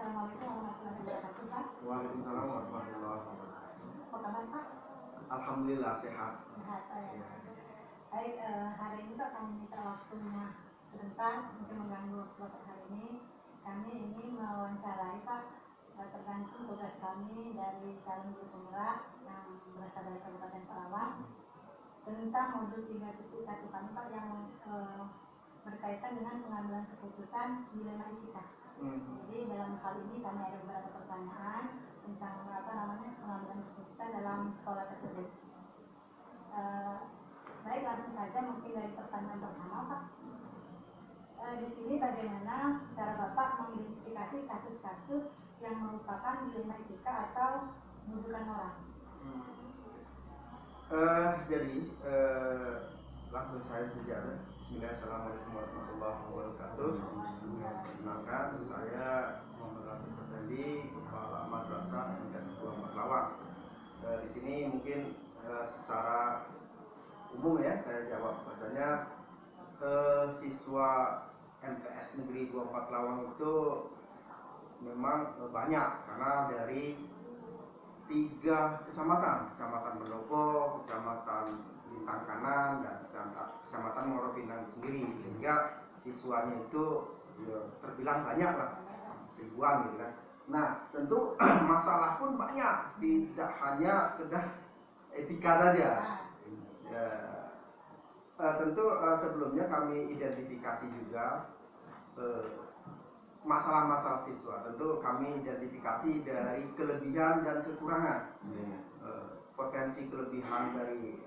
Assalamualaikum warahmatullahi wabarakatuh, Pak. Waalaikumsalam warahmatullahi wabarakatuh. Apa kabar, Pak? Alhamdulillah sehat. Sehat, ya. Baik, hari ini Pak kami minta waktunya sebentar untuk mengganggu waktu hari ini. Kami ingin mewawancarai Pak, tergantung tugas kami dari calon guru penggerak yang berasal dari Kabupaten Karawang tentang modul 3.1 kami Pak yang berkaitan dengan pengambilan keputusan dilema etika. Jadi dalam hal ini kami ada beberapa pertanyaan tentang pengambilan keputusan dalam sekolah tersebut. Baik, langsung saja mungkin dari pertanyaan pertama Pak. Di sini bagaimana cara Bapak mengidentifikasi kasus-kasus yang merupakan dilema etika atau bujukan moral? Jadi langsung saya saja. Assalamualaikum warahmatullahi wabarakatuh. Perkenalkan, saya Muhammad Rafiq Effendi, Kepala Madrasah MTS 2 Matlawang. Di sini mungkin secara umum ya saya jawab bahwasanya siswa MTS Negeri 24 Lawang itu memang banyak karena dari 3 kecamatan Pendopo, kecamatan Bintang Kanan, dan kecamatan Muaro Pinang sendiri, sehingga siswanya itu terbilang banyak lah, ribuan gitu kan. Nah tentu masalah pun banyak, tidak hanya sekedar etika saja. Tentu sebelumnya kami identifikasi juga masalah-masalah siswa. Tentu kami identifikasi dari kelebihan dan kekurangan, potensi kelebihan dari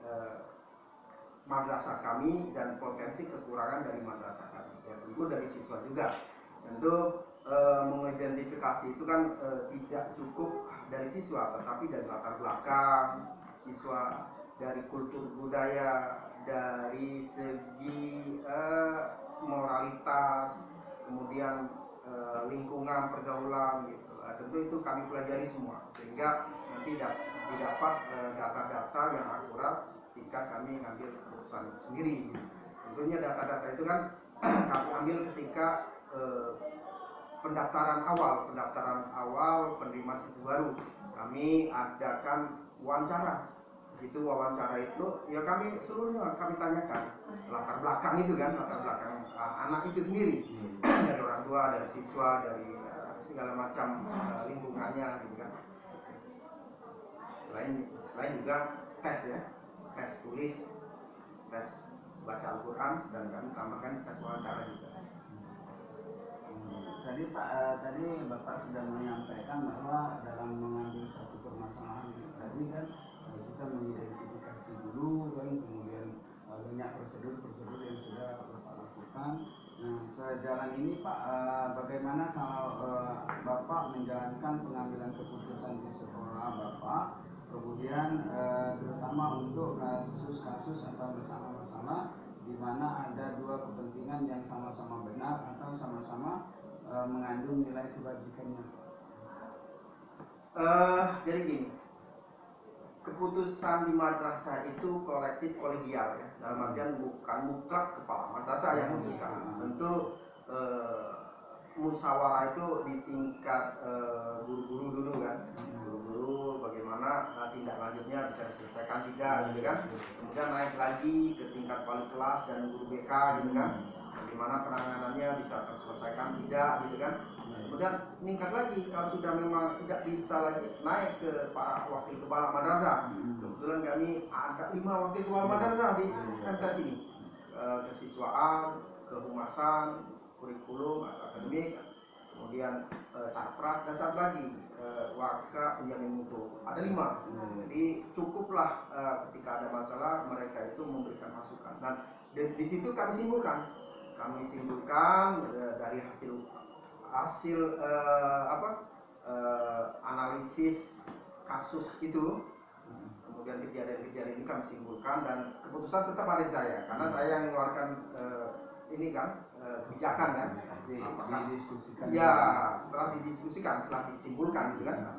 madrasah kami dan potensi kekurangan dari madrasah kami. Ya, tentu dari siswa juga. Tentu mengidentifikasi itu kan tidak cukup dari siswa, tetapi dari latar belakang siswa, dari kultur budaya, dari segi moralitas, kemudian lingkungan pergaulan gitu. Tentu itu kami pelajari semua sehingga nanti didapat data-data yang akurat ketika kami ngambil keputusan sendiri. Tentunya data-data itu kan kami ambil ketika pendaftaran awal penerimaan siswa baru. Kami adakan wawancara. Di situ wawancara itu ya kami seluruhnya kami tanyakan latar belakang itu kan, latar belakang anak itu sendiri, dari orang tua, dari siswa, dari segala macam lingkungannya gitu kan. Selain juga tes ya, tes tulis, tes baca Al-Quran, dan kami tambahkan tes wawancara juga. Tadi tadi Bapak sudah menyampaikan bahwa dalam mengambil satu permasalahan tadi kan kita mengidentifikasi dulu kan, kemudian banyak prosedur yang sudah Bapak lakukan. Nah, sejalan ini Pak, bagaimana kalau Bapak menjalankan pengambilan keputusan di sekolah Bapak, kemudian terutama untuk kasus-kasus atau masalah-masalah di mana ada dua kepentingan yang sama-sama benar atau sama-sama mengandung nilai kebajikannya. Jadi gini, keputusan di madrasah itu kolektif kolegial ya, dalam artian bukan mutlak kepala madrasah yang memutuskan. Tentu musyawarah itu di tingkat guru-guru dulu kan, guru-guru bagaimana tindak lanjutnya bisa diselesaikan tidak gitu kan, kemudian naik lagi ke tingkat wali kelas dan guru BK gitu kan, bagaimana penanganannya bisa terselesaikan tidak gitu kan. Kemudian meningkat lagi kalau sudah memang tidak bisa lagi naik ke para wakil kepala madrasah. Kebetulan kami ada 5 wakil kepala madrasah di MTS ini, kesiswaan, kehumasan, kurikulum atau akademik, kemudian sarpras, dan satu lagi warga penjamin mutu. Ada 5. Jadi cukuplah ketika ada masalah mereka itu memberikan masukan. Dan di situ kami simpulkan dari hasil analisis kasus itu, kemudian kejadian-kejadian ini kami simpulkan, dan keputusan tetap ada di saya karena saya yang mengeluarkan kebijakan kan. Didiskusikan. Ya, setelah disimpulkan gitu kan,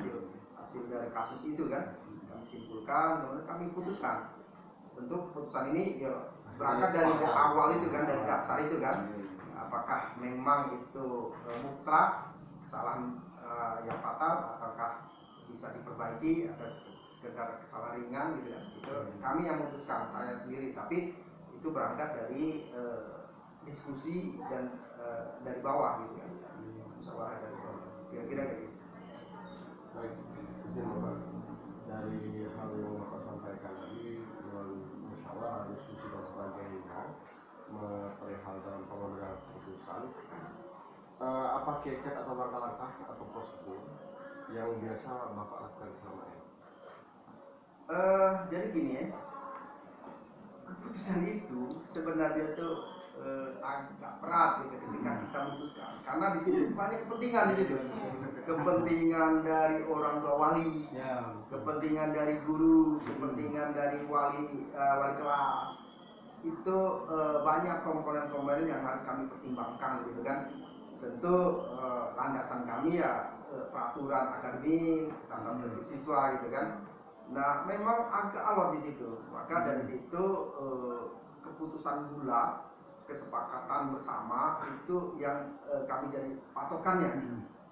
hasil dari kasus itu kan kami simpulkan, kemudian kami putuskan. Tentu keputusan ini ya berangkat dari awal itu kan, dari dasar itu kan, apakah memang itu mutlak kesalahan yang fatal, ataukah bisa diperbaiki, atau sekedar kesalahan ringan gitu kan. Itu kami yang memutuskan, saya sendiri, tapi itu berangkat dari diskusi dan dari bawah gitu kan, musyawarah dari bawah, kira-kira kayak gitu. Baik, izin Bapak, dari hal yang Bapak sampaikan tadi melalui musyawarah, diskusi dan sebagainya perihal dalam pengambilan keputusan, apa kiat atau langkah-langkah atau prosedur yang biasa Bapak lakukan selama ini? Jadi gini ya, keputusan itu sebenarnya tuh agak berat gitu ketika kita memutuskan, karena di situ banyak kepentingan di situ, kepentingan dari orang tua wali, kepentingan dari guru, kepentingan dari wali kelas, itu banyak komponen-komponen yang harus kami pertimbangkan gitu kan. Tentu landasan kami ya peraturan akademik, tata tertib siswa gitu kan. Nah, memang agak alot di situ. Maka dari situ keputusan bulat, kesepakatan bersama itu yang kami jadi patokannya,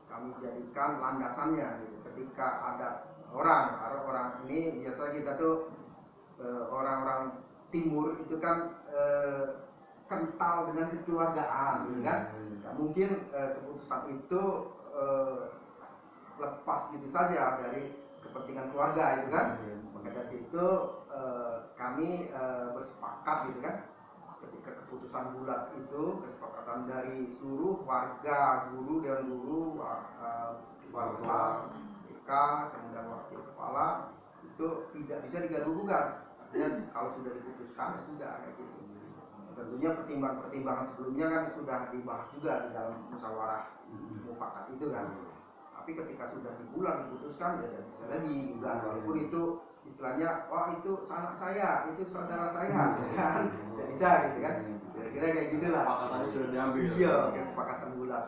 kami jadikan landasannya gitu. Ketika ada orang ini biasa kita tuh orang-orang timur itu kan kental dengan kekeluargaan gitu kan. Nah, mungkin keputusan itu lepas gitu saja dari kepentingan keluarga itu kan. Maka dari situ kami bersepakat gitu kan, ketika keputusan bulat itu kesepakatan dari seluruh warga, guru, dewan guru, wali kelas, BK, kemudian wakil kepala, itu tidak bisa digaduh-gugat. Artinya kalau sudah diputuskan ya sudah kayak gitu. Tentunya pertimbangan sebelumnya kan sudah dibahas juga di dalam musyawarah mufakat itu kan. Tapi ketika sudah dibulat diputuskan ya tidak bisa lagi juga, walaupun itu istilahnya wah itu anak saya, itu saudara saya kan, tidak bisa gitu kan, kira-kira kayak gitulah. Kesepakatannya sudah diambil. Iya, kesepakatan bulat,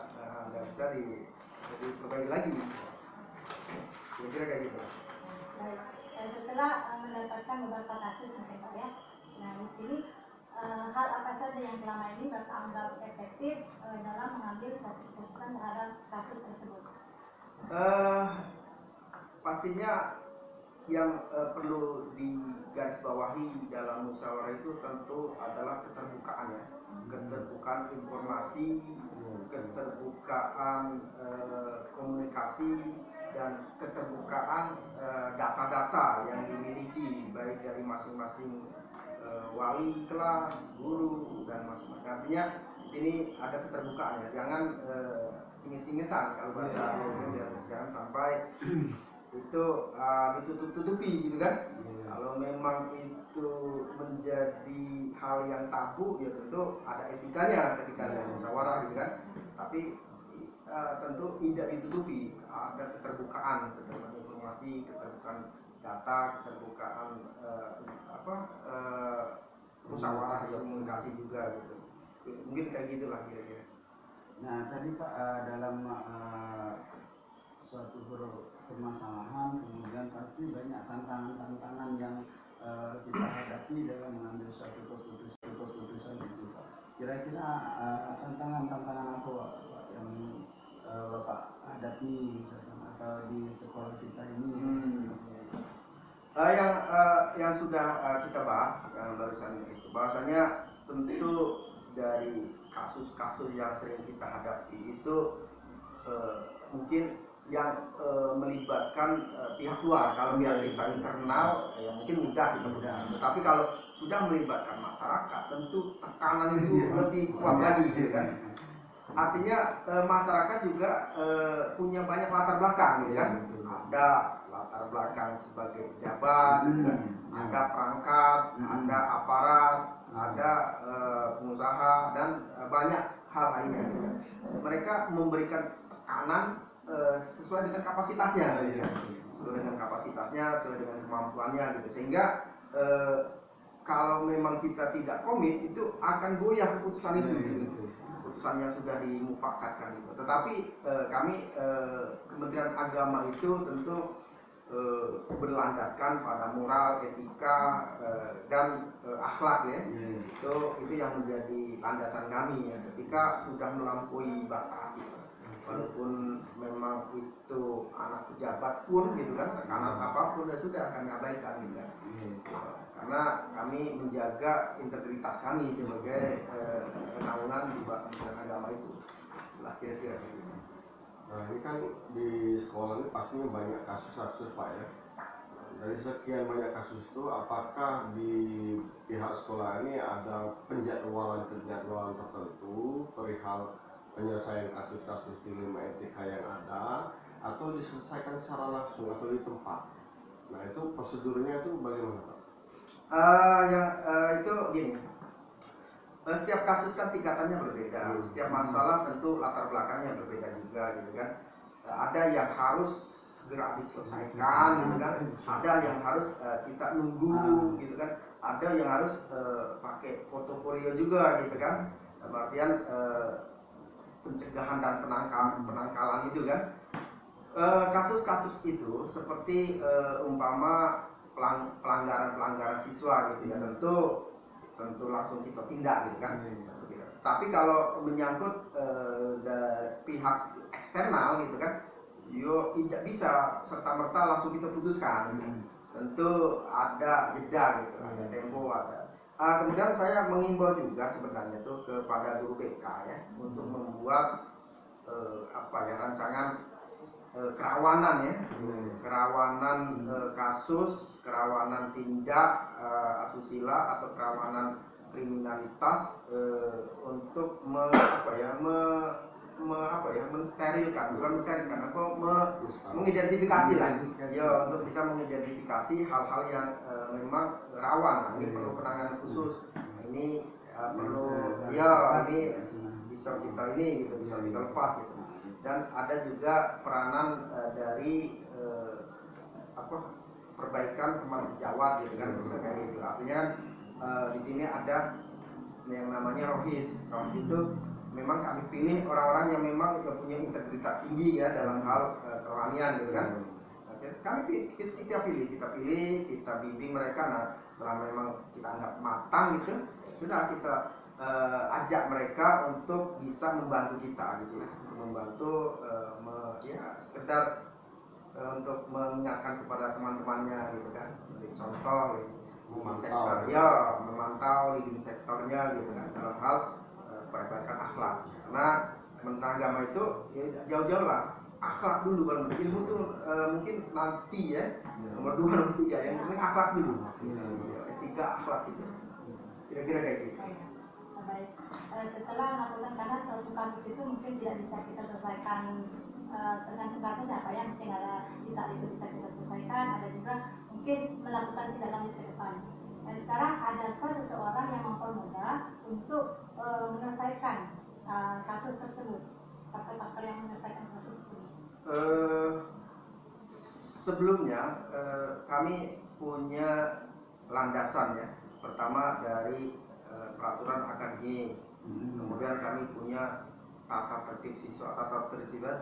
nggak bisa diperbaiki lagi, kira-kira kayak gitu. Baik, setelah mendapatkan beberapa kasus mungkin Pak ya, nah di sini hal apa saja yang selama ini Bapak anggap efektif dalam mengambil suatu keputusan terhadap kasus tersebut? Pastinya yang perlu digarisbawahi dalam musyawarah itu tentu adalah keterbukaan ya, keterbukaan informasi, keterbukaan komunikasi, dan keterbukaan data-data yang dimiliki baik dari masing-masing wali kelas, guru, dan masing-masing. Artinya di sini ada keterbukaan ya, jangan singit-singitan kalau bahasa jangan sampai itu ditutup-tutupi gitu kan. Kalau memang itu menjadi hal yang tabu ya tentu ada etikanya ketika ada musyawarah gitu kan. Tapi tentu tidak ditutupi, ada keterbukaan informasi, keterbukaan data, keterbukaan musyawarah komunikasi juga gitu. Mungkin kayak gitulah kira-kira. Nah tadi Pak dalam suatu permasalahan kemudian pasti banyak tantangan-tantangan yang kita hadapi dalam mengambil suatu keputusan itu Pak. Kira-kira tantangan-tantangan apa Pak yang Bapak hadapi misalkan atau di sekolah kita ini? Yang sudah kita bahas yang barusan itu, bahwasanya tentu dari kasus-kasus yang sering kita hadapi itu mungkin yang melibatkan pihak luar. Kalau pihak kita internal ya mungkin mudah gitu. Tetapi kalau sudah melibatkan masyarakat tentu tekanan itu lebih kuat lagi gitu kan. artinya masyarakat juga punya banyak latar belakang gitu kan. Ada latar belakang sebagai pejabat, gitu kan. Ada perangkat, ada aparat, ada pengusaha dan banyak hal lainnya gitu kan. Mereka memberikan tekanan sesuai dengan kapasitasnya gitu kan. Sesuai dengan kapasitasnya, sesuai dengan kemampuannya gitu. Sehingga kalau memang kita tidak komit itu akan goyah keputusan itu gitu. Keputusan yang sudah dimufakatkan gitu. Tetapi kami Kementerian Agama itu tentu berlandaskan pada moral, etika dan akhlak ya. Itu yang menjadi landasan kami ya ketika sudah melampaui batas gitu. Walaupun memang itu anak pejabat pun gitu kan, tekanan apapun ya sudah kami abaikan gitu kan. Karena kami menjaga integritas kami sebagai naungan di Kementerian Agama itu. Lah kira-kira gitu. Nah ini kan di sekolah ini pastinya banyak kasus-kasus Pak ya. Dari sekian banyak kasus itu, apakah di pihak sekolah ini ada penjadwalan tertentu perihal penyelesaian kasus-kasus dilema etika yang ada, atau diselesaikan secara langsung atau di tempat? Nah itu prosedurnya itu bagaimana Pak? Itu gini. Setiap kasus kan tingkatannya berbeda, setiap masalah tentu latar belakangnya berbeda juga gitu kan. Ada yang harus segera diselesaikan gitu kan, ada yang harus kita nunggu gitu kan, ada yang harus pakai portofolio juga gitu kan, artian pencegahan dan penangkalan itu kan. Kasus-kasus itu seperti umpama pelanggaran siswa gitu ya, tentu langsung kita tindak gitu kan. Tapi kalau menyangkut pihak eksternal gitu kan, tidak bisa serta-merta langsung kita putuskan. Tentu ada jeda gitu, ada tempo, ada. Kemudian saya mengimbau juga sebenarnya tuh kepada guru BK ya untuk membuat rancangan kerawanan ya, kerawanan kasus, kerawanan tindak asusila atau kerawanan kriminalitas untuk mengidentifikasi lah, ya untuk bisa mengidentifikasi hal-hal yang memang rawan. Ini perlu penanganan khusus. Ini perlu ini bisa kita ini gitu, bisa kita lepas gitu. Dan ada juga peranan dari perbaikan teman sejawat gitu kan, bisa kayak gitu. Artinya kan di sini ada yang namanya rohis. Rohis itu memang kami pilih orang-orang yang memang punya integritas tinggi ya dalam hal kerohanian gitu kan. Kita pilih, kita bimbing mereka. Nah setelah memang kita anggap matang gitu, sudah kita ajak mereka untuk bisa membantu kita gitu, membantu sekedar untuk mengingatkan kepada teman-temannya gitu kan. Jadi contoh memantau leading sektornya gitu kan dalam hal perbaikan akhlak. Karena Kementerian Agama itu ya, jauh-jauh lah akhlak dulu. Kalau ilmu tuh mungkin nanti ya nomor 2 nomor 3, yang penting akhlak dulu. Etika akhlak itu kira-kira kayak gitu. Baik, setelah melakukan, karena suatu kasus itu mungkin tidak bisa kita selesaikan tergantung kasusnya apa ya, mungkin ada di saat itu bisa kita selesaikan, ada juga mungkin melakukan tindak lanjut ke depan. Dan sekarang adakah seseorang yang mempermudah untuk menyelesaikan kasus tersebut, faktor-faktor yang menyelesaikan kasus tersebut? Sebelumnya kami punya landasan ya. Pertama dari peraturan AKG, kemudian kami punya tata tertib siswa,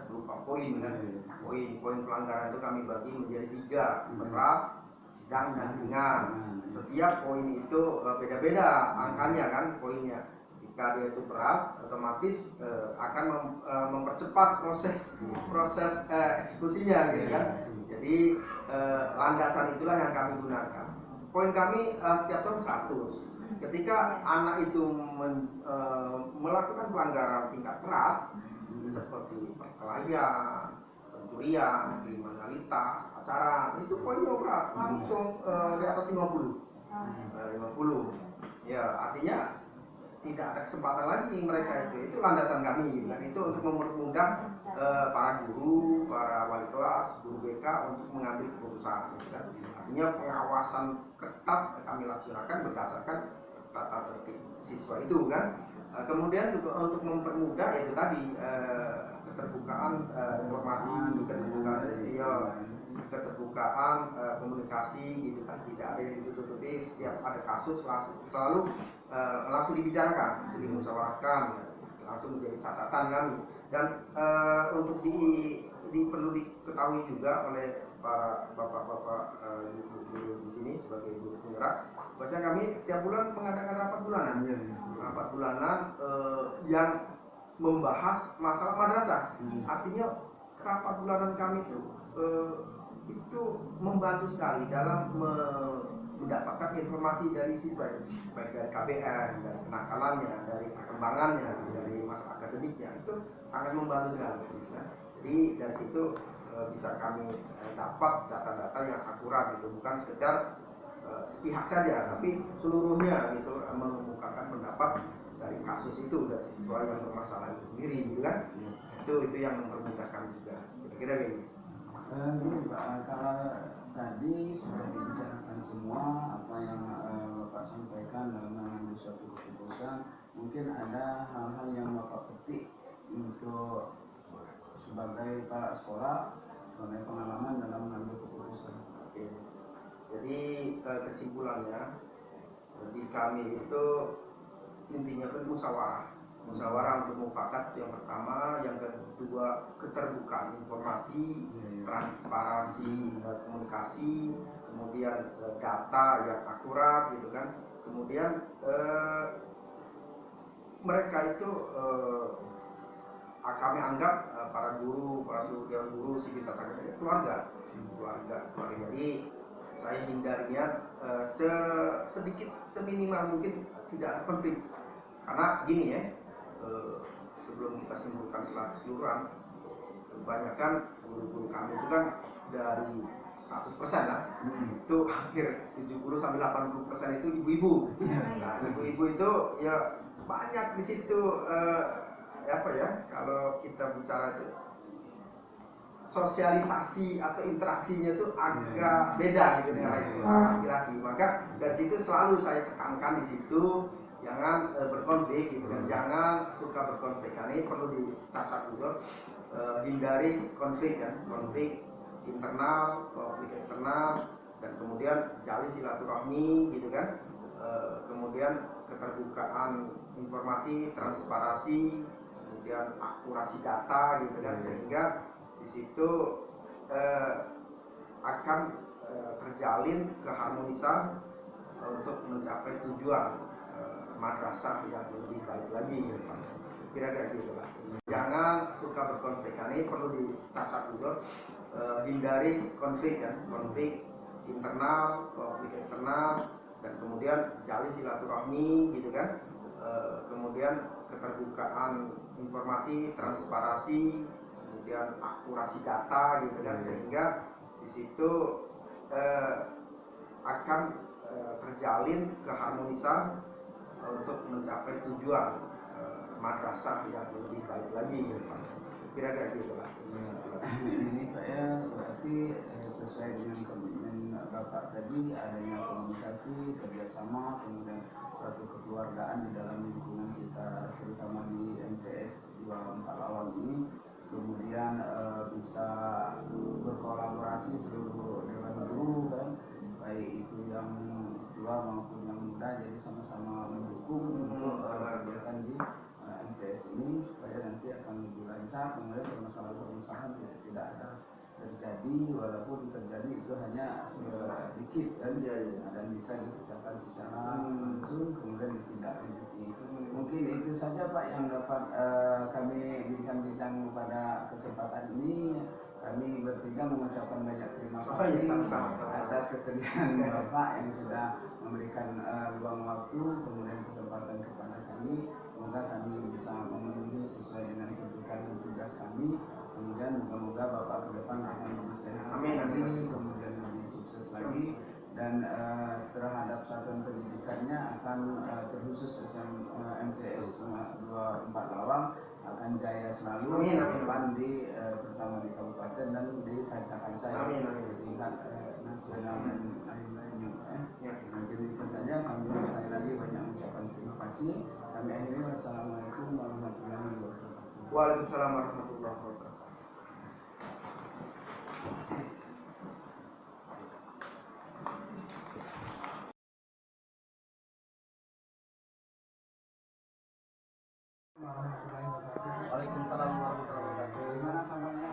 berupa poin kan. Poin pelanggaran itu kami bagi menjadi 3, berat, sedang dan ringan. Setiap poin itu beda-beda angkanya kan poinnya. Jika dia itu berat, otomatis akan mempercepat proses eksekusinya gitu kan. Jadi landasan itulah yang kami gunakan. Poin kami setiap tahun 100. Ketika anak itu melakukan pelanggaran tingkat berat seperti perkelahian, pencurian, kriminalitas, pacaran, itu poinnya berat, langsung di atas 50. Ya, artinya tidak ada kesempatan lagi mereka itu landasan kami gitu kan. Itu untuk mempermudah para guru, para wali kelas, guru BK untuk mengambil keputusan gitu kan. Artinya pengawasan ketat kami laksanakan berdasarkan tata tertib siswa itu kan. Kemudian juga untuk mempermudah itu tadi keterbukaan informasi, keterbukaan komunikasi gitu kan, tidak ada yang ditutupi. Setiap ada kasus selalu langsung dibicarakan, langsung dimusyawarahkan, langsung menjadi catatan kami. Dan untuk perlu diketahui juga oleh para bapak-bapak guru di sini sebagai guru penggerak, bahwasanya kami setiap bulan mengadakan rapat bulanan, yang membahas masalah madrasah. Artinya rapat bulanan kami itu membantu sekali dalam mendapatkan informasi dari siswa, baik dari KBR, dari kenakalannya, dari perkembangannya, dari masa akademiknya, itu sangat membantu sekali. Jadi dari situ bisa kami dapat data-data yang akurat gitu, bukan sekedar sepihak saja, tapi seluruhnya gitu, mengemukakan pendapat dari kasus itu, dari siswa yang bermasalah itu sendiri gitu kan. Itu yang mempermudah juga, kira-kira kayak gitu. Gini Pak, kalau tadi sudah dibicarakan semua apa yang Bapak sampaikan dalam mengambil suatu keputusan, mungkin ada hal-hal yang Bapak petik untuk sebagai kepala sekolah, sebagai pengalaman dalam mengambil keputusan. Oke. Jadi kesimpulannya di kami itu intinya kan musyawarah untuk mufakat yang pertama, yang kedua keterbukaan informasi, transparansi komunikasi, kemudian data yang akurat gitu kan. Kemudian mereka itu kami anggap para guru, para guru sivitas akademik keluarga. Jadi saya hindarinya sedikit seminimal mungkin tidak ada konflik. Karena gini ya, sebelum kita simpulkan secara keseluruhan, kebanyakan guru-guru kami itu kan dari 100% lah, itu hampir 70-80% itu ibu-ibu. Nah, ibu-ibu itu ya banyak di situ kalau kita bicara itu sosialisasi atau interaksinya itu agak beda gitu dengan laki-laki. Maka dari situ selalu saya tekankan di situ, jangan berkonflik gitu kan, jangan suka berkonflik. Karena ini perlu dicatat juga, hindari konflik kan, konflik internal, konflik eksternal, dan kemudian jalin silaturahmi gitu kan. Kemudian keterbukaan informasi, transparansi, kemudian akurasi data gitu kan, sehingga di situ akan terjalin keharmonisan untuk mencapai tujuan madrasah yang lebih baik lagi gitu. Kira-kira gitu lah. Jangan suka berkonflik. Ini perlu dicatat juga, hindari konflik kan, konflik internal, konflik eksternal, dan kemudian jalin silaturahmi gitu kan. Kemudian keterbukaan informasi, transparansi, kemudian akurasi data gitu kan, sehingga di situ akan terjalin keharmonisan untuk mencapai tujuan madrasah yang lebih baik lagi gitu. Kira-kira gitu lah. Ini Pak ya, berarti sesuai dengan komitmen Bapak tadi, adanya komunikasi, kerjasama, kemudian suatu kekeluargaan di dalam lingkungan kita, terutama di MTS 24 Lawang ini, kemudian bisa berkolaborasi seluruh dewan guru kan, baik itu yang tua maupun yang muda, jadi sama-sama mendukung untuk kegiatan di MTS ini supaya nanti akan lebih lancar, kemudian permasalahan-permasalahan tidak ada terjadi, walaupun terjadi itu hanya sedikit kan, dan bisa dipecahkan secara langsung, kemudian ditindaklanjuti. Mungkin itu saja Pak yang dapat kami bincang-bincang pada kesempatan ini. Kami bertiga mengucapkan banyak terima kasih atas kesediaan Bapak yang sudah memberikan ruang waktu, kemudian kesempatan kepada kami. Semoga kami bisa memenuhi sesuai dengan tuntutan dan tugas kami. Kemudian moga-moga Bapak ke depan akan lebih sehat lagi, kemudian lebih sukses lagi, dan terhadap satuan pendidikannya akan terus khusus MTS 24 Lawang akan jaya selalu Amin, ke amin. depan terutama di kabupaten dan di kancah-kancah Amin, amin. tingkat nasional dan lain-lainnya. Ya. Mungkin itu saja, kami sekali lagi banyak ucapan terima kasih. Kami akhiri, wassalamualaikum warahmatullahi wabarakatuh. Waalaikumsalam warahmatullahi wabarakatuh. Waalaikumsalam warahmatullahi wabarakatuh. Bagaimana kabarnya?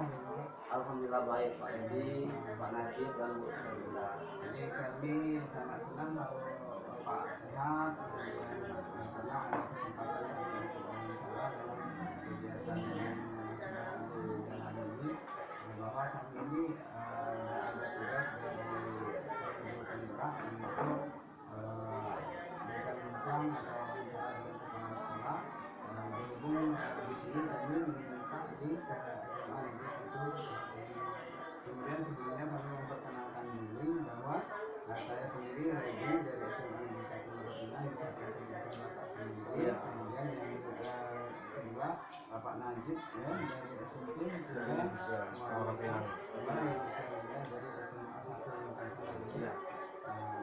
Alhamdulillah baik Pak Edi, Pak Najib dan Bu Sabila. Jadi kami sangat senang kalau Bapak sehat, kemudian karena ada kesempatan kami untuk wawancara dalam kegiatan yang sudah kami jalani ini, bahwa kami ini ada tugas dari Pemprov untuk bincang-bincang atau wawancara dengan kepala sekolah. Berhubung di sini kami meminta di SMA Negeri 1. Kemudian sebelumnya kami memperkenalkan diri bahwa saya sendiri Regi dari SMA Negeri 1 Martina disampaikan kegiatan Bapak sendiri. Kemudian yang kedua Bapak Najib ya dari SMP, kemudian Orang Pinang. yang saya lihat dari SMA 1 Makassar.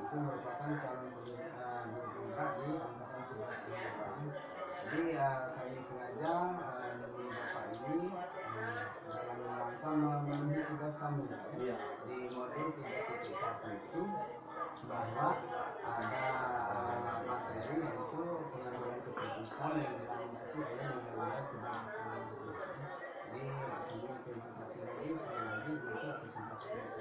Itu merupakan calon guru di angkatan 11 ini. Jadi kami sengaja menemui Bapak ini dalam rangka memenuhi tugas kami di modul 3.1 itu, bahwa ada materi yaitu pengambilan keputusan yang dilandasi oleh nilai-nilai kebangsaan. Jadi kami terima kasih lagi sekali lagi untuk kesempatan itu.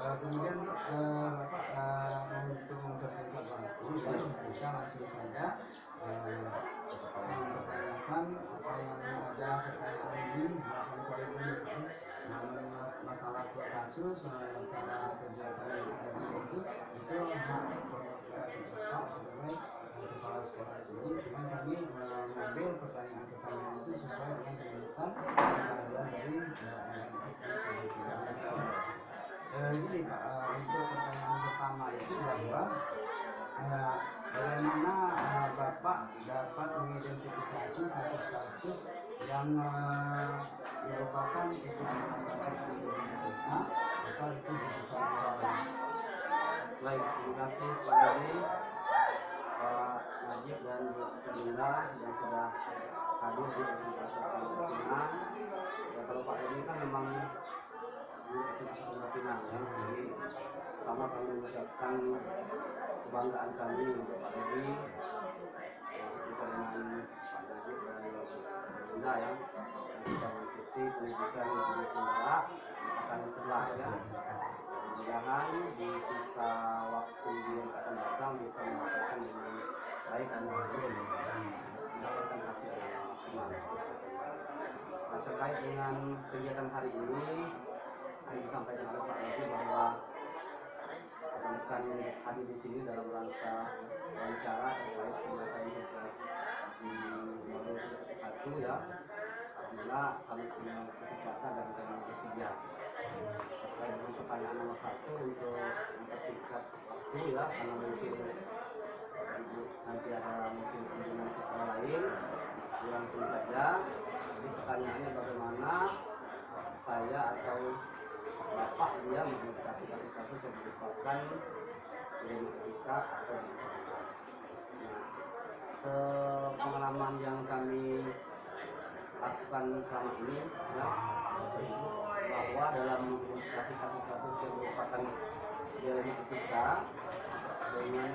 Kemudian Bapak untuk mempersingkat waktu, kita langsung saja mempertanyakan apa yang ada pertanyaan di belakang poin ini, namun masalah kasus, masalah kegiatan yang ada itu hak Bapak sebagai kepala sekolah ini. Cuma kami mengambil pertanyaan-pertanyaan itu sesuai dengan tuntutan yang ada dari Ini Pak, untuk pertanyaan pertama itu bahwa bagaimana Bapak dapat mengidentifikasi kasus-kasus yang merupakan itu kasus di Indonesia atau itu bukan orang. Baik, terima kasih Pak Edi, Pak Najib dan Bu Sabila yang sudah hadir di SMA 1 Pinang. Ya, kalau Pak Edi kan memang di SMA 1 Pinang ya. Jadi pertama kami mengucapkan kebanggaan kami untuk Pak Edi, seperti dengan Pak Najib dan Bu Sabila ya, yang sudah mengikuti pendidikan di Tengah akan sebelah ya. Mudah-mudahan di sisa waktu yang akan datang bisa menyelesaikan dengan baik dan mendapatkan hasil yang maksimal. Nah, terkait dengan kegiatan hari ini, saya disampaikan oleh Pak Edi bahwa akan hadir di sini dalam rangka wawancara terkait penyelesaian tugas di modul 1 ya. Alhamdulillah kami punya kesempatan dan kami bersedia. Terkait dengan pertanyaan nomor 1 untuk mempersingkat waktu ya, karena mungkin nanti ada mungkin kunjungan ke sekolah lain, langsung saja. Jadi pertanyaannya bagaimana saya atau Bapak dia mengidentifikasi kasus-kasus yang merupakan identitika atau nah, sepengalaman yang kami lakukan selama ini ya, bahwa dalam mengidentifikasi kasus-kasus yang merupakan identitika dengan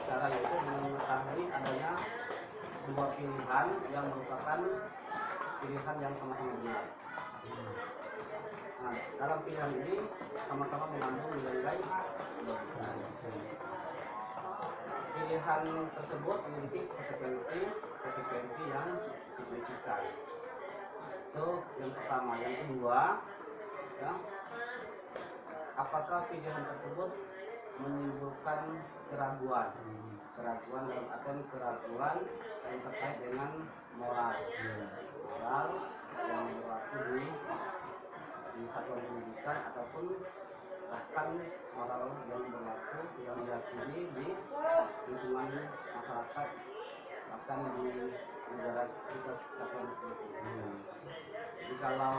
cara yaitu dengan mengetahui adanya dua pilihan yang merupakan pilihan yang sama-sama benar. Nah, dalam pilihan ini sama-sama mengandung nilai-nilai pilihan tersebut memiliki konsekuensi yang signifikan. Itu yang pertama. Yang kedua, ya, apakah pilihan tersebut menimbulkan keraguan dalam artian keraguan yang terkait dengan moral yang berlaku di satuan pendidikan ataupun bahkan moral yang berlaku yang diyakini di lingkungan masyarakat bahkan di negara kita Kesatuan Republik Indonesia. Jadi kalau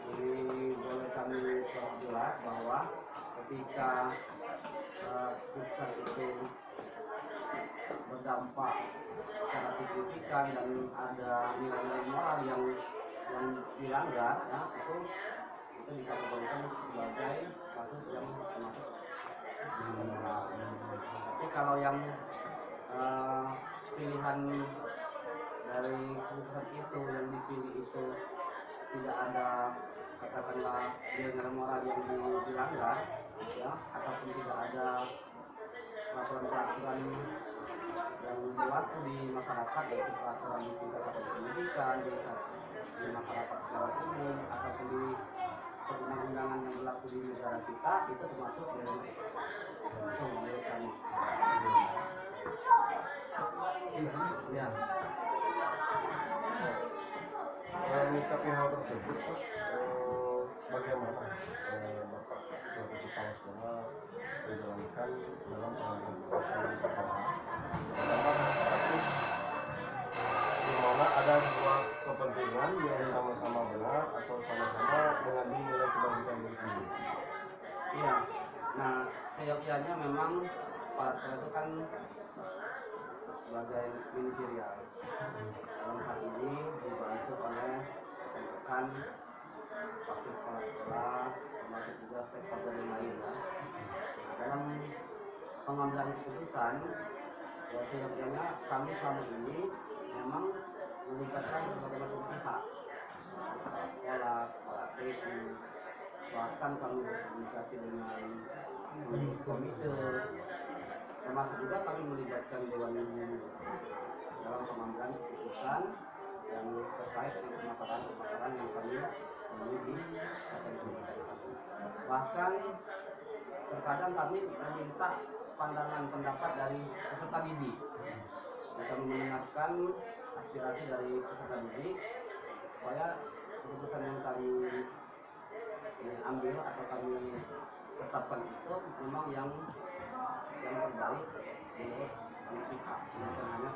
ini boleh kami perjelas bahwa ketika putusan itu berdampak secara signifikan dan ada nilai-nilai moral yang dilanggar, ya, itu dikategorikan sebagai kasus yang termasuk moral. Tapi kalau yang pilihan dari putusan itu yang dipilih itu tidak ada katakanlah nilai moral yang dilanggar, ya, ataupun tidak ada peraturan-peraturan yang berlaku di masyarakat, yaitu peraturan di tingkat satuan pendidikan, di masyarakat secara umum, ataupun di perundang-undangan yang berlaku di negara kita, itu termasuk dari pembuatan. Ya. Menyikapi hal tersebut, bagaimana Bapak sebagai kepala sekolah menjalankan dalam pengambilan keputusan di sekolah, terutama kasus di mana ada dua kepentingan yang sama-sama benar atau sama-sama mengandung nilai kebaikan bersendiri. Iya. Nah, seyogyanya memang kepala sekolah itu kan sebagai manajerial. Dalam hal ini dibantu oleh rekan wakil kepala sekolah, termasuk juga stakeholder yang lain. Dalam pengambilan keputusan, ya seyogyanya kami selama ini memang melibatkan berbagai macam pihak, kepala sekolah, kepala TU, bahkan kami berkomunikasi dengan pengurus komite, termasuk juga kami melibatkan Dewan Guru dalam pengambilan keputusan yang terkait dengan permasalahan yang kami temui di Satuan Pendidikan. Bahkan terkadang kami meminta pandangan pendapat dari peserta didik. Kami mendengarkan aspirasi dari peserta didik supaya keputusan yang kami ambil atau kami tetapkan itu memang yang terbaik menurut kami pihak, bukan hanya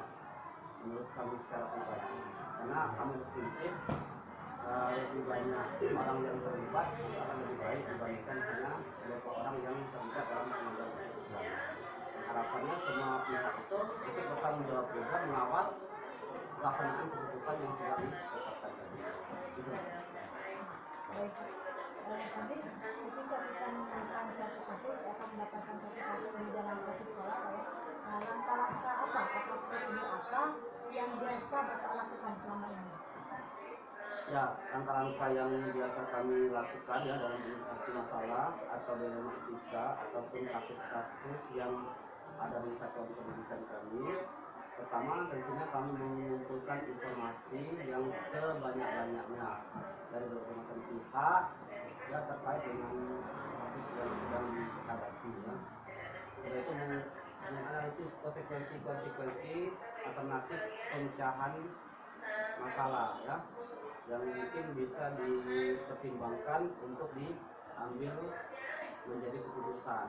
menurut kami secara pribadi. Karena kami berprinsip lebih banyak orang yang terlibat akan lebih baik dibandingkan hanya beberapa orang yang terlibat dalam pengambilan keputusan. Harapannya semua pihak itu ikut bertanggung jawab juga mengawal pelaksanaan keputusan yang sudah ditetapkan tadi. Itu. Baik. Tadi ketika kita menemukan satu kasus akan mendapatkan satu kasus di dalam satu sekolah, Pak, ya. Langkah-langkah apa atau prosedur apa yang biasa Bapak lakukan selama ini? Ya, langkah-langkah yang biasa kami lakukan ya dalam mengatasi masalah atau dilema etika ataupun kasus-kasus yang ada di satuan pendidikan kami. Pertama, tentunya kami mengumpulkan informasi yang sebanyak-banyaknya dari berbagai macam pihak ya terkait dengan kasus yang sedang dihadapi. Ya. Yaitu menganalisis konsekuensi alternatif pemecahan masalah ya yang mungkin bisa dipertimbangkan untuk diambil menjadi keputusan.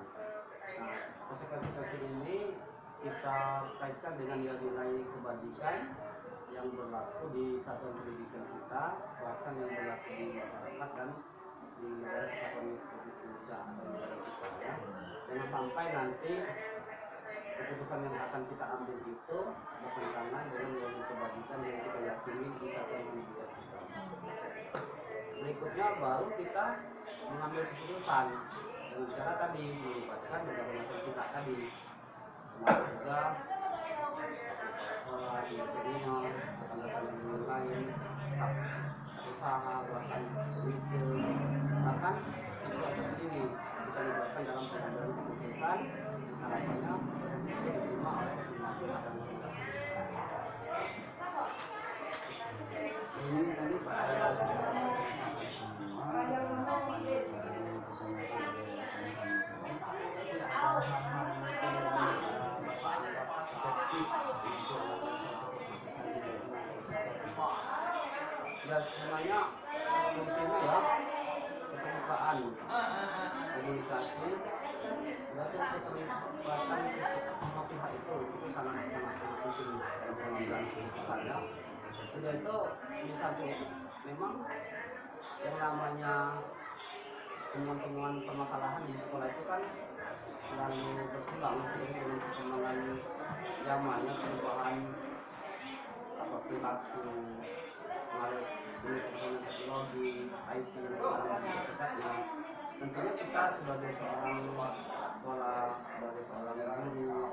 Nah, konsekuensi ini kita kaitkan dengan nilai-nilai kebajikan yang berlaku di satuan pendidikan kita, bahkan yang berlaku di masyarakat dan di satuan Indonesia atau negara kita ya. Jangan sampai nanti keputusan yang akan kita ambil itu bertentangan dengan nilai kebajikan yang kita yakini di satuan pendidikan kita. Berikutnya baru kita mengambil keputusan dengan cara tadi melibatkan berbagai macam pihak tadi, termasuk juga sekolah, senior, rekan-rekan lain, staf usaha, bahkan komite, bahkan siswa itu sendiri bisa dilibatkan dalam pengambilan keputusan. Harapannya diterima oleh semua pihak dan masyarakat. Ini tadi Pak Ayah sudah sampaikan semua. Ya sebenarnya kuncinya ya keterbukaan komunikasi berarti keterlibatan semua pihak itu sangat penting dalam pengambilan keputusan ya. Sudah itu di samping itu memang yang namanya temuan-temuan permasalahan di sekolah itu kan selalu berkembang seiring dengan perkembangan zamannya, perubahan perilaku, melalui perkembangan teknologi, IT dan segala macam pesatnya. Tentunya kita sebagai seorang sekolah, sebagai seorang guru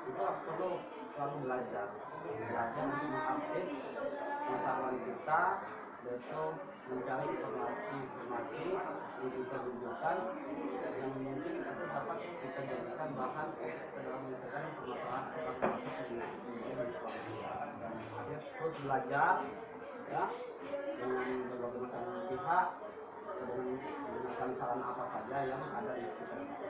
itu perlu selalu belajar untuk mengupdate pengetahuan kita, yaitu mencari informasi yang kita butuhkan yang mungkin itu dapat kita jadikan bahan untuk dalam menyelesaikan permasalahan atau kasus yang di sekolah kita. Terus belajar ya dengan berbagai macam pihak, dengan menggunakan saran apa saja yang ada di sekitar kita.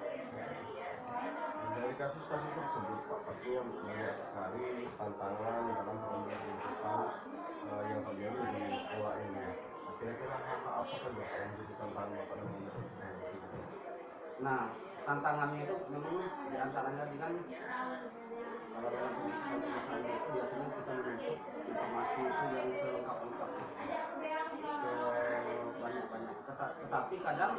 Dari kasus-kasus tersebut Pak, pastinya banyak sekali tantangan dalam pengambilan keputusan yang terjadi di sekolah ini. Kira-kira hal-hal apa saja Pak yang menjadi tantangan Bapak dalam mengambil keputusan? Nah, tantangannya itu memang diantaranya dengan kalau dalam keputusan itu biasanya kita menuntut informasi itu yang selengkap-lengkapnya, sebanyak-banyak. Tetapi kadang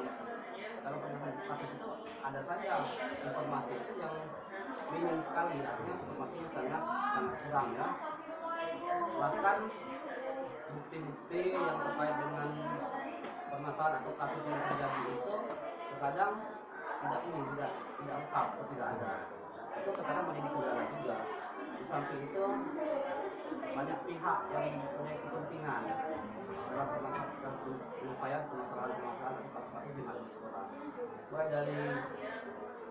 dalam penyelesaian kasus itu ada saja informasi itu yang minim sekali, artinya informasinya sangat kurang ya. Bahkan bukti-bukti yang terkait dengan permasalahan atau kasus yang terjadi itu terkadang tidak lengkap atau tidak ada. Itu terkadang menjadi kendala juga. Di samping itu banyak pihak yang mempunyai kepentingan dalam penyelesaian permasalahan atau kasus-kasus yang ada di sekolah. Mulai dari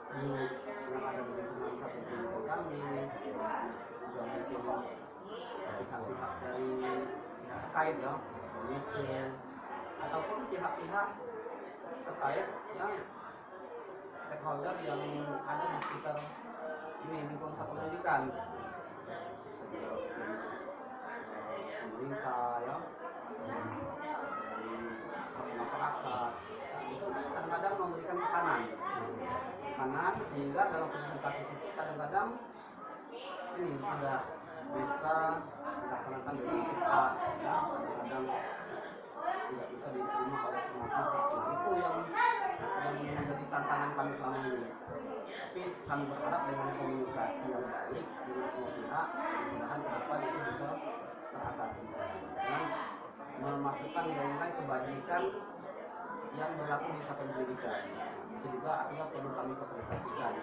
guru yang ada di lingkungan satu pendidikan kami, juga mungkin pihak-pihak dari pihak terkait ya, komite ataupun pihak-pihak terkait yang stakeholder yang ada di sekitar ini lingkungan satu pendidikan, pemerintah ya, dari masyarakat, itu kadang-kadang memberikan tekanan sehingga dalam kasus itu kadang-kadang ini tidak bisa dilaksanakan dengan cepat ya, kadang-kadang tidak bisa diterima oleh semua pihak. Itu yang menjadi tantangan kami selama ini. Tapi kami berharap dengan komunikasi yang baik dengan semua pihak, mudah-mudahan ke depan itu bisa teratasi dan memasukkan nilai kebajikan yang berlaku di satuan pendidikan. Itu juga artinya perlu kami sosialisasikan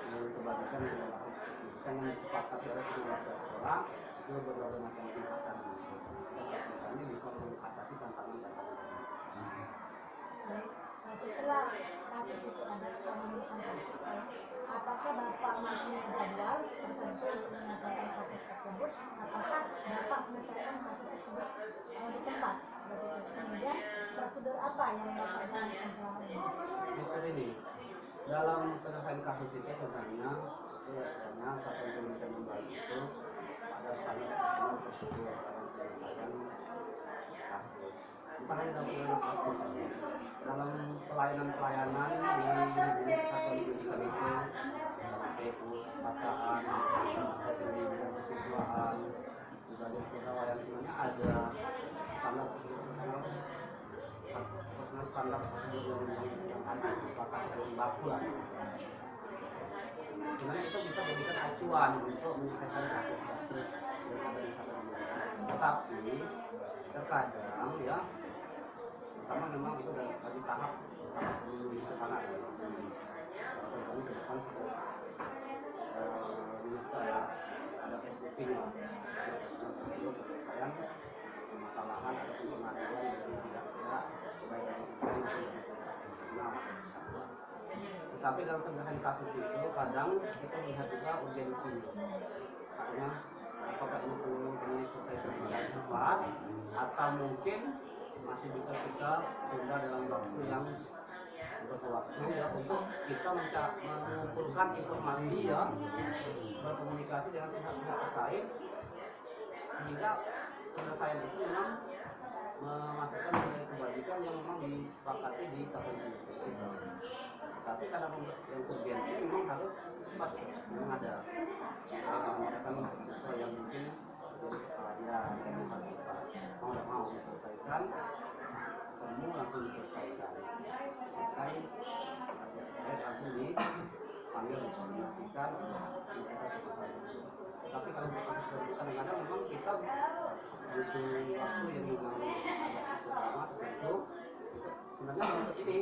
nilai kebajikan yang berlaku di pendidikan yang disepakati oleh semua sekolah itu berbagai macam pihak tadi. Misalnya bisa mengatasi tantangan-tantangan. Baik, setelah kasus itu ada menemukan kasus, apakah Bapak mempunyai jadwal tertentu untuk menyelesaikan kasus tersebut? Apakah Bapak menyelesaikan kasus tersebut di tempat? Kemudian prosedur apa yang Bapak jalankan selama ini? Seperti ini, dalam penyelesaian kasus itu sebenarnya satuan pendidikan membaik itu ada standar prosedur dalam penyelesaian kasus. Bukan hanya dalam penyelesaian kasus, dalam pelayanan-pelayanan di satuan pendidikan itu seperti perpustakaan, pendidikan kesiswaan, juga di kepegawaian sebenarnya ada standar prosedur yang ada disepakati dalam baku lah. Sebenarnya itu bisa dijadikan acuan untuk menyelesaikan kasus-kasus yang ada di satuan pendidikan. Tetapi terkadang ya, pertama memang itu dari tahap menuju ke sana ya. Kami ke depan sudah ada SOP-nya, penyelesaian permasalahan ataupun pengaduan dari pihak-pihak baik dari maupun dari profesional. Tetapi dalam penyelesaian kasus itu kadang kita melihat juga urgensi, artinya apakah ini perlu diselesaikan secara cepat atau mungkin masih bisa kita tunda dalam waktu yang berwaktu ya, untuk kita mengumpulkan informasi ya, berkomunikasi dengan pihak-pihak terkait sehingga penyelesaian itu memang memasukkan nilai kebajikan yang memang disepakati di satuan pendidikan. Tapi kalau untuk yang urgensi memang harus cepat, memang ada. Kalau misalkan sesuai yang mungkin jadi keahlian, memang harus cepat. Mau tidak mau diselesaikan, kamu langsung diselesaikan. Selesai, langsung dipanggil, dikoordinasikan, tapi kalau kadang-kadang memang kita butuh waktu yang memang agak cukup lama untuk sebenarnya untuk ini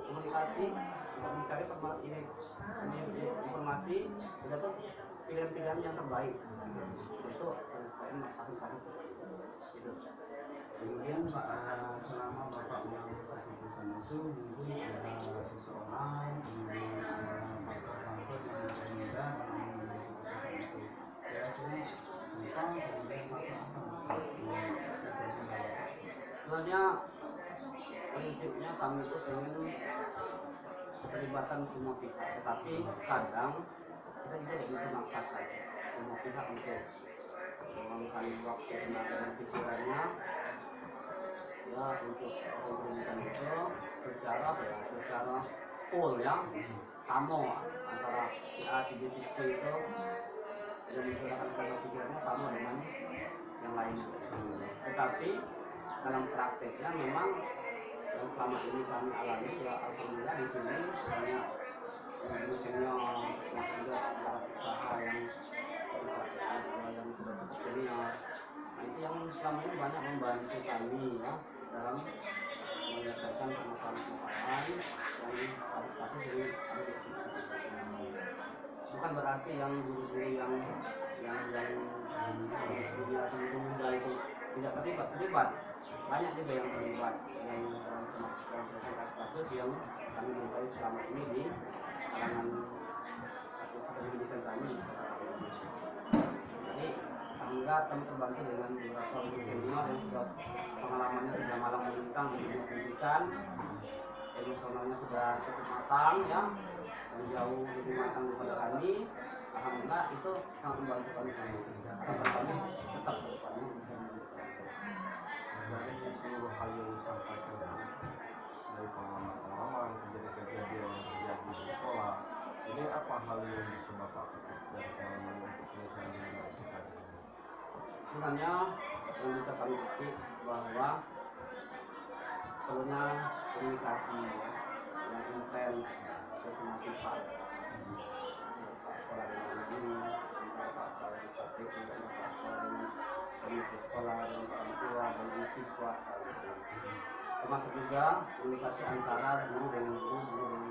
komunikasi untuk mencari informasi kita tuh pilihan-pilihan yang terbaik untuk kasus-kasus itu. Kemudian Pak, selama Bapak mengambil keputusan itu mungkin ada seseorang, kemudian faktor-faktor yang berbeda dalam mengambil keputusan itu. Kira-kira simpang kemudian apa sebenarnya prinsipnya kami itu pengen keterlibatan semua pihak, tetapi kadang kita juga tidak bisa memaksakan semua pihak untuk meluangkan waktu, tenaga dan pikirannya ya untuk perubahan itu secara full ya, sama antara si A, si B, si C itu dan menggunakan tenaga pikirannya sama dengan yang lainnya. Tetapi dalam prakteknya memang yang selama ini kami alami ya alhamdulillah di sini banyak guru senior yang juga usaha yang sudah cukup senior. Nah itu yang selama ini banyak membantu kami ya dalam menyelesaikan permasalahan yang kasus-kasus dari bukan berarti yang guru-guru yang muda itu tidak terlibat. Banyak juga yang terlibat yang dalam kasus yang kami jumpai selama ini di kalangan kasus pendidikan kami. Jadi alhamdulillah kami terbantu dengan beberapa guru senior yang sudah pengalamannya sudah malang melintang di dunia pendidikan, emosionalnya sudah cukup matang ya, dan jauh lebih matang daripada kami. Alhamdulillah itu sangat membantu kami semua. Kami tetap berupaya bisa membantu. Dari seluruh hal yang disampaikan dari pengalaman-pengalaman kejadian-kejadian yang terjadi di sekolah, ini apa hal yang bisa Bapak petik dari pengalaman untuk penyelesaian dengan masyarakat? Sebenarnya yang bisa kami petik bahwa perlunya komunikasi yang intens ke semua pihak. Pak sekolah dengan guru, Pak sekolah legislatif, Pak sekolah dengan komite sekolah, dan orang tua dan siswa sekaligus. Termasuk juga komunikasi antara guru dengan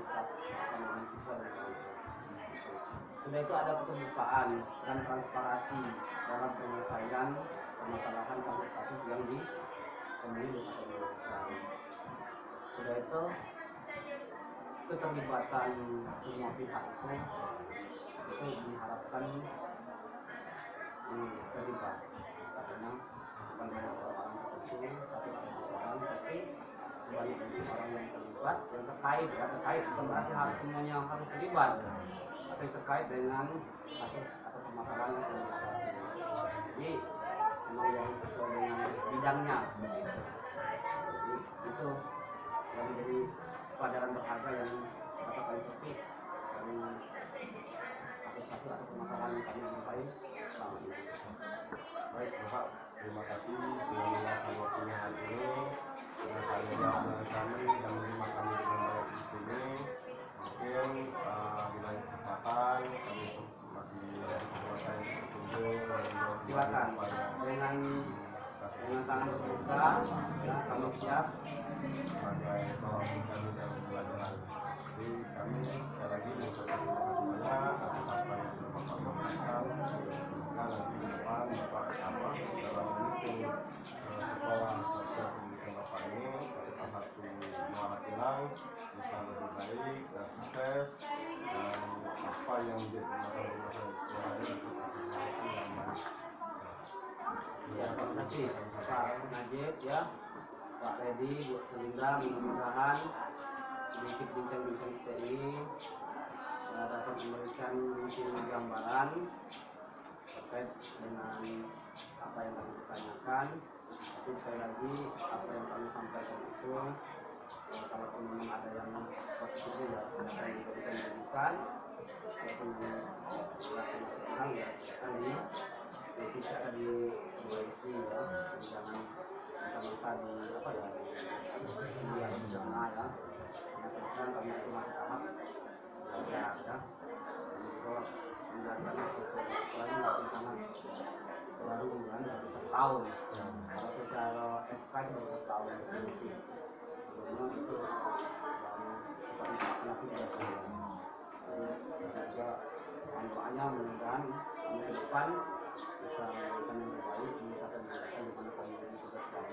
staf, dengan siswa dan kawan-kawan. Sudah itu ada keterbukaan dan transparansi dalam penyelesaian permasalahan kasus-kasus yang ditemui desa pendidikan. Sudah itu keterlibatan semua pihak itu diharapkan terlibat karena bukan hanya orang tertentu tapi orang tapi sebanyak orang yang terlibat yang terkait bukan berarti harus semuanya harus terlibat tapi terkait dengan kasus atau permasalahan yang sedang dihadapi. Jadi memang yang sesuai dengan bidangnya. Jadi itu yang menjadi pelajaran berharga yang dapat kami petik dari kasus-kasus atau permasalahan yang kami jumpai selama ini. Baik Bapak, terima kasih sudah meluangkan waktunya hari ini sudah kalian dengan kami dan menerima kami dengan baik di sini. Mungkin di lain kesempatan kami masih ada kesempatan yang berkunjung Silakan dengan tangan terbuka ya, kami siap sebagai tolong kami dalam pelajaran. Jadi kami sekali lagi mengucapkan terima kasih banyak atas apa yang sudah Bapak sampaikan. Semoga nanti ke depan Bapak dalam mendukung sekolah satuan pendidikan Bapak ini beserta satu Muara Pinang bisa lebih baik dan sukses dan apa yang menjadi permasalahan sekolah ini bisa terselesaikan dengan baik. ya. Terima kasih Pak Najib ya, Pak Reddy, Bu Selinda, mudah-mudahan sedikit bincang-bincang kita ini dapat memberikan mungkin gambaran terkait dengan apa yang kami tanyakan. Tapi sekali lagi apa yang kami sampaikan itu kalaupun memang ada yang positif ya silakan diberikan, walaupun masih kurang ya silakan bisa diperbaiki ya, jangan mentah-mentah di apa ya di sana ya. Teruskan kami itu masih tahap belajar ya, dan juga belajarnya sekolahnya masih sangat baru kan, baru 1 tahun. Kalau secara SK itu baru 1 tahun lebih. Sebelumnya itu baru seperti laki biasa ya. Jadi juga doanya mudah-mudahan kami ke depan bisa memberikan yang terbaik, bisa menunjukkan di mana kami ini tugas kami.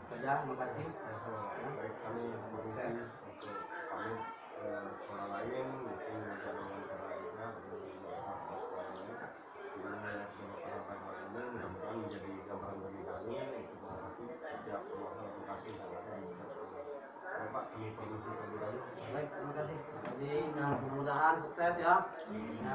Saja, terima kasih. Baik, kami permisi untuk pamit ke sekolah lain, mungkin nanti ada wawancara juga dengan beberapa sekolah lain. Jadi semoga para ini mudah-mudahan menjadi gambaran bagi kami untuk mengatasi setiap permasalahan edukasi yang ada di sekolah. Pak, kami permisi terlebih dahulu. Baik, terima kasih. Jadi mudah-mudahan sukses ya. Ya.